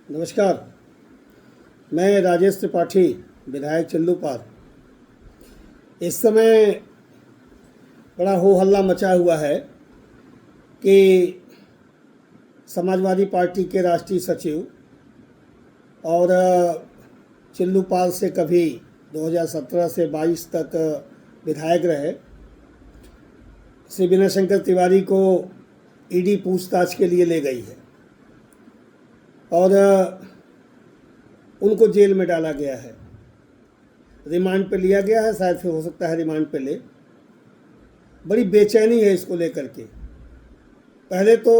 नमस्कार। मैं राजेश त्रिपाठी, विधायक चिल्लूपार। इस समय बड़ा हो हल्ला मचा हुआ है कि समाजवादी पार्टी के राष्ट्रीय सचिव और चिल्लूपार से कभी 2017 से 22 तक विधायक रहे श्री विनय शंकर तिवारी को ईडी पूछताछ के लिए ले गई है और उनको जेल में डाला गया है। रिमांड पे लिया गया है, शायद फिर हो सकता है रिमांड पे ले। बड़ी बेचैनी है इसको लेकर के। पहले तो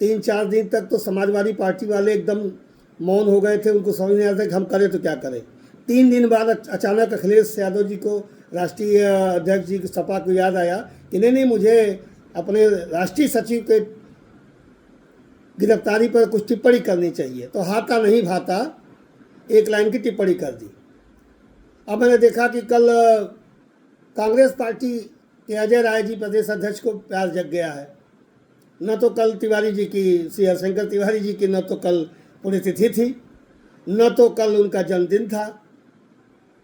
3-4 दिन तक तो समाजवादी पार्टी वाले एकदम मौन हो गए थे, उनको समझ नहीं आता कि हम करें तो क्या करें। 3 दिन बाद अचानक अखिलेश यादव जी को, राष्ट्रीय अध्यक्ष जी सपा को याद आया कि नहीं, मुझे अपने राष्ट्रीय सचिव के गिरफ्तारी पर कुछ टिप्पणी करनी चाहिए। तो हाथा नहीं भाता एक लाइन की टिप्पणी कर दी। अब मैंने देखा कि कल कांग्रेस पार्टी के अजय राय जी प्रदेश अध्यक्ष को प्यार जग गया है। न तो कल तिवारी जी की, श्री हरिशंकर तिवारी जी की, न तो कल पुण्यतिथि थी, न तो कल उनका जन्मदिन था,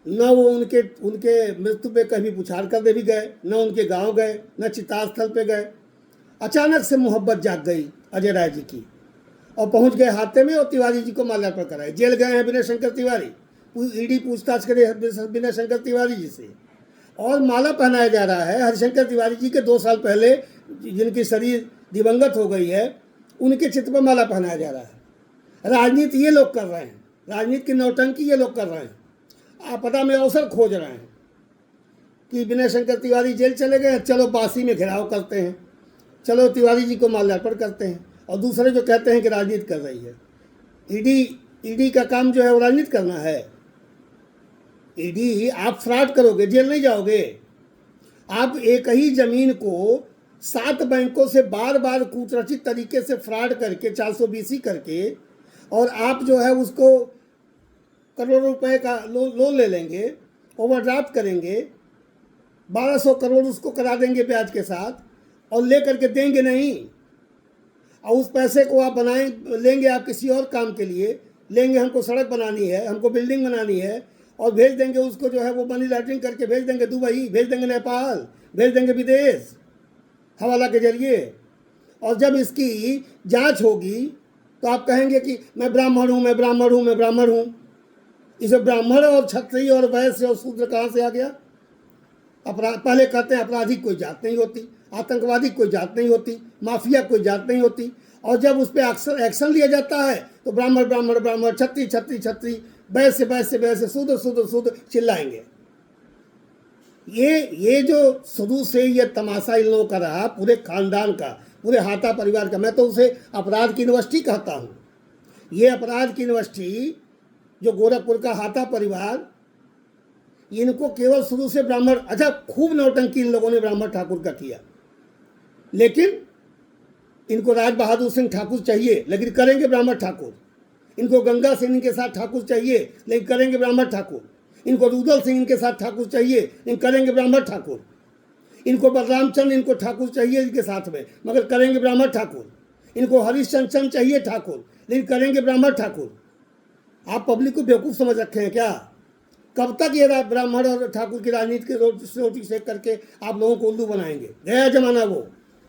न वो उनके मृत्यु पे कभी पुछार करने भी गए, न उनके गांव गए, न चिता स्थल पे गए। अचानक से मोहब्बत जाग गई अजय राय जी की और पहुंच गए हाथे में और तिवारी जी को माल्यार्पण कराए। जेल गए हैं विनय शंकर तिवारी, ईडी पूछताछ करे विनय शंकर तिवारी जी से, और माला पहनाया जा रहा है हरिशंकर तिवारी जी के 2 साल पहले जिनकी शरीर दिवंगत हो गई है, उनके चित्र पर माला पहनाया जा रहा है। राजनीति ये लोग कर रहे हैं, राजनीति की नौटंकी ये लोग कर रहे हैं। आपदा में अवसर खोज रहे हैं कि विनय शंकर तिवारी जेल चले गए, चलो बासी में घेराव करते हैं, चलो तिवारी जी को माल्यार्पण करते हैं। और दूसरे जो कहते हैं कि राजनीति कर रही है, ईडी का काम जो है वो राजनीति करना है। ईडी, आप फ्रॉड करोगे, जेल नहीं जाओगे। आप एक ही जमीन को 7 बैंकों से बार बार कूटरचित तरीके से फ्रॉड करके 420 करके, और आप जो है उसको करोड़ों रुपए का लोन ले लेंगे, ओवरड्राफ्ट करेंगे, 1200 करोड़ उसको करा देंगे ब्याज के साथ, और ले करके देंगे नहीं। और उस पैसे को आप लेंगे आप किसी और काम के लिए, लेंगे हमको सड़क बनानी है, हमको बिल्डिंग बनानी है, और भेज देंगे उसको जो है वो मनी लॉन्ड्रिंग करके भेज देंगे दुबई, भेज देंगे नेपाल, भेज देंगे विदेश हवाला के जरिए। और जब इसकी जांच होगी तो आप कहेंगे कि मैं ब्राह्मण हूँ, मैं ब्राह्मण हूँ, मैं ब्राह्मण हूँ। इसे ब्राह्मण और क्षत्रिय और वैश्य और शूद्र कहाँ से आ गया? पहले कहते हैं अपराधी कोई जात नहीं होती, आतंकवादी कोई जात नहीं होती, माफिया कोई जात नहीं होती, और जब उस पर एक्शन लिया जाता है तो ब्राह्मण ब्राह्मण ब्राह्मण, छत्री छत्री छत्री, वैश्य वैश्य वैश्य, शूद्र शूद्र शूद्र चिल्लाएंगे। ये जो शुरू से ये तमाशा इन लोगों का रहा, पूरे खानदान का, पूरे हाथा परिवार का। मैं तो उसे अपराध की यूनिवर्सिटी कहता हूँ। ये अपराध की यूनिवर्सिटी जो गोरखपुर का हाथा परिवार, इनको केवल शुरू से ब्राह्मण, अच्छा खूब नौटंकी इन लोगों ने ब्राह्मण ठाकुर का किया, लेकिन इनको राज बहादुर सिंह ठाकुर चाहिए, लेकिन करेंगे ब्राह्मण ठाकुर। इनको गंगा सिंह इनके साथ ठाकुर चाहिए, लेकिन करेंगे ब्राह्मण ठाकुर। इनको रुदल सिंह इनके साथ ठाकुर चाहिए, लेकिन करेंगे ब्राह्मण ठाकुर। इनको बलराम चंद इनको ठाकुर चाहिए इनके साथ में, मगर करेंगे ब्राह्मण ठाकुर। इनको हरिश्चंद्र चाहिए ठाकुर, लेकिन करेंगे ब्राह्मण ठाकुर। आप पब्लिक को बेवकूफ़ समझ रखे हैं क्या? कब तक ये ब्राह्मण और ठाकुर की राजनीति की रोटी सेक करके आप लोगों को उल्लू बनाएंगे? गया जमाना वो।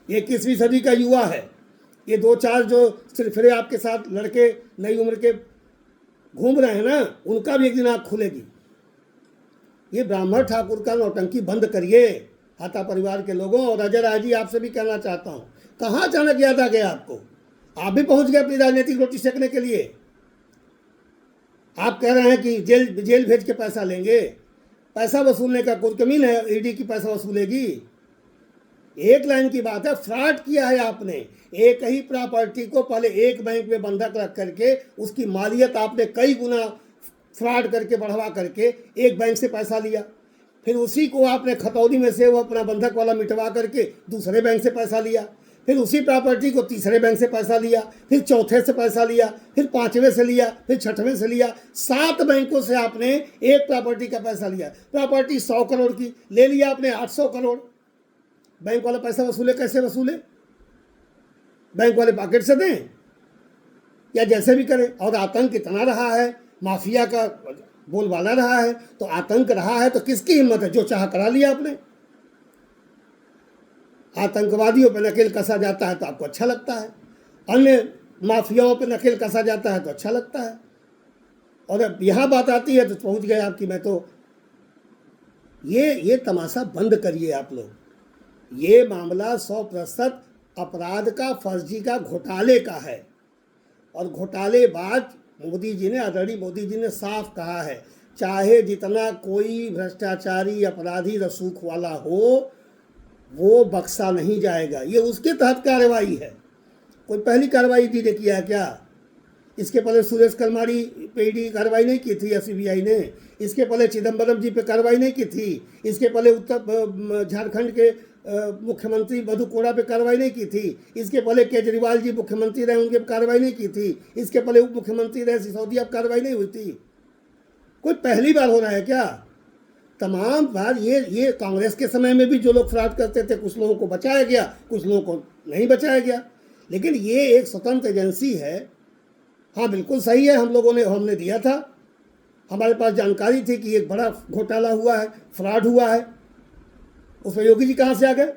ये 21वीं सदी का युवा है। ये 2-4 जो सिरफिरे आपके साथ लड़के नई उम्र के घूम रहे हैं ना, उनका भी एक दिन आँख खुलेगी। ये ब्राह्मण ठाकुर का नौटंकी बंद करिए हाथा परिवार के लोगों। और अजय राय जी, आपसे भी कहना चाहता हूँ, कहाँ अचानक याद आ गया आपको? आप भी पहुँच गए अपनी राजनीतिक रोटी सेकने के लिए। आप कह रहे हैं कि जेल भेज के पैसा लेंगे। पैसा वसूलने का कोई कमीन है? ईडी की पैसा वसूलेगी? एक लाइन की बात है, फ्रॉड किया है आपने। एक ही प्रॉपर्टी को पहले एक बैंक में बंधक रख करके उसकी मालियत आपने कई गुना फ्रॉड करके बढ़वा करके एक बैंक से पैसा लिया, फिर उसी को आपने खतौनी में से वो अपना बंधक वाला मिटवा करके दूसरे बैंक से पैसा लिया, फिर उसी प्रॉपर्टी को तीसरे बैंक से पैसा लिया, फिर चौथे से पैसा लिया, फिर 5वें से लिया, फिर 6वें से लिया। 7 बैंकों से आपने एक प्रॉपर्टी का पैसा लिया। प्रॉपर्टी 100 करोड़ की ले लिया आपने 800 करोड़। बैंक वाला पैसा वसूले, कैसे वसूले? बैंक वाले पॉकेट से दें? या जैसे भी करे। और आतंक इतना रहा है, माफिया का बोलबाला रहा है, तो आतंक रहा है तो किसकी हिम्मत है, जो चाह करा लिया आपने। आतंकवादियों पर नकेल कसा जाता है तो आपको अच्छा लगता है, अन्य माफियाओं पर नकेल कसा जाता है तो अच्छा लगता है, और अब यहाँ बात आती है तो पहुँच गए आपकी। मैं तो ये तमाशा बंद करिए आप लोग। ये मामला 100% अपराध का, फर्जी का, घोटाले का है। और घोटालेबाज मोदी जी ने, आदरणीय मोदी जी ने साफ कहा है, चाहे जितना कोई भ्रष्टाचारी, अपराधी, रसूख वाला हो, वो बख्शा नहीं जाएगा। ये उसके तहत कार्रवाई है। कोई पहली कार्रवाई ईडी ने किया है क्या? इसके पहले सुरेश कलमाड़ी पे ईडी कार्रवाई नहीं की थी सीबीआई ने? इसके पहले चिदम्बरम जी पे कार्रवाई नहीं की थी? इसके पहले उत्तर झारखंड के मुख्यमंत्री मधु कोड़ा पे कार्रवाई नहीं की थी? इसके पहले केजरीवाल जी मुख्यमंत्री रहे, उनके कार्रवाई नहीं की थी? इसके पहले उप मुख्यमंत्री रहे सिसोदिया, कार्रवाई नहीं हुई थी? कोई पहली बार हो रहा है क्या? तमाम बार ये कांग्रेस के समय में भी जो लोग फ्रॉड करते थे, कुछ लोगों को बचाया गया, कुछ लोगों को नहीं बचाया गया। लेकिन ये एक स्वतंत्र एजेंसी है। हाँ, बिल्कुल सही है, हमने दिया था, हमारे पास जानकारी थी कि एक बड़ा घोटाला हुआ है, फ्रॉड हुआ है। उसमें योगी जी कहाँ से आ गए?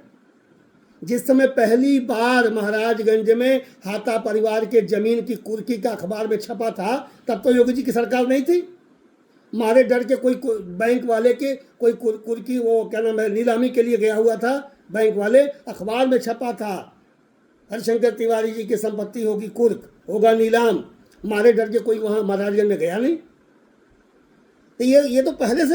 जिस समय पहली बार महाराजगंज में हाथा परिवार के जमीन की कुर्की का अखबार में छपा था, तब तो योगी जी की सरकार नहीं थी। मारे डर के कोई बैंक वाले के कोई कुर्की, वो क्या नाम है, नीलामी के लिए गया हुआ था, बैंक वाले, अखबार में छपा था हरिशंकर तिवारी जी की संपत्ति होगी कुर्क, होगा नीलाम। मारे डर के कोई वहाँ महाराजगंज में गया नहीं। तो ये तो पहले से